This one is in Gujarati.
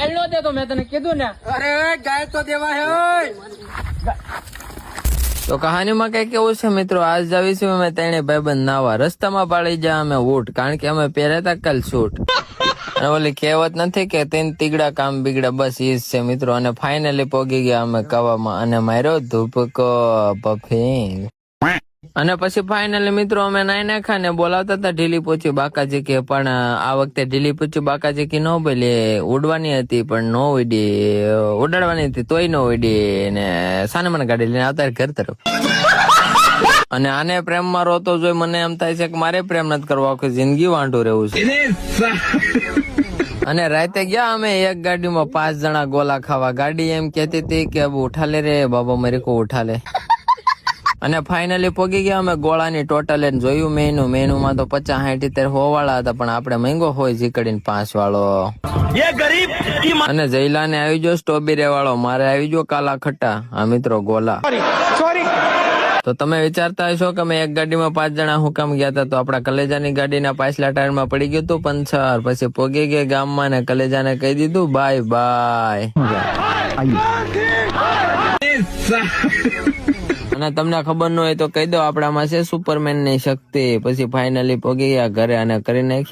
ગાલ નો દે તો મેં તને કીધું ને. અરે ગાય તો દેવા હે. તો કહાનીમાં કઈ કેવું છે મિત્રો, આજ જાવીશું અમે ત્રણે ભાઈબંધ નાવા. રસ્તામાં પાડી જા અમે ઊંટ, કારણ કે અમે પહેર્યા હતા કાલ સૂટ. અને ઓલી કહેવત નથી કે તીન તીગડા કામ બીગડા, બસ ઈ જ છે મિત્રો. અને ફાઇનલી પોગી ગયા અમે કવામાં અને માર્યો ધૂપકો પફિંગ. અને પછી ફાઇનલી મિત્રો અમે નાઈ નાખ્યા ને બોલાવતા હતા ઢીલી પોચી બાકાજી કે, પણ આ વખતે ઢીલી પોચી બાકાજી કે ન બોલી. ઉડવાની હતી પણ ન ઉડી, ઉડાડવાની હતી તોય ન ઉડી ને સાને મને ગાડી લઈને આવતા ઘર તરફ. અને આને પ્રેમમાં રોતો જોઈ મને એમ થાય છે કે મારે પ્રેમ નથી કરવો, આખી જિંદગી વાંઢું રહેવું છે. અને રાતે ગયા અમે એક ગાડીમાં 5 જણા ગોલા ખાવા. ગાડી એમ કહેતી હતી કે अब उठा ले रे बाबा मेरे को उठा ले. અને ફાઇનલી પોગી ગયા અમે ગોળાની ટોટલ જોયું મેનુમાં તો 50, 60, 100 વાળા હતા, પણ આપણે મહેંગો હોય જીકડીને 5 વાળો. અને જયલાને આવી ગયો સ્ટ્રોબેરી વાળો, મારે આવી ગયો કાલા ખટ્ટા. આ મિત્રો ગોલા. તો તમે વિચારતા હશો કે અમે એક ગાડીમાં 5 જણા હું કામ ગયા હતા, તો આપણા કલેજાની ગાડીના પાછલા ટાયરમાં પડી ગયું હતું પંચર. પછી પોગી ગયા ગામમાં ને કલેજાને કહી દીધું બાય બાય. અને તમને ખબર ન હોય તો કહી દો, આપણામાં છે સુપરમેન ની શક્તિ. પછી ફાઇનલી પોગી ગયા ઘરે અને કરી નાખ્યું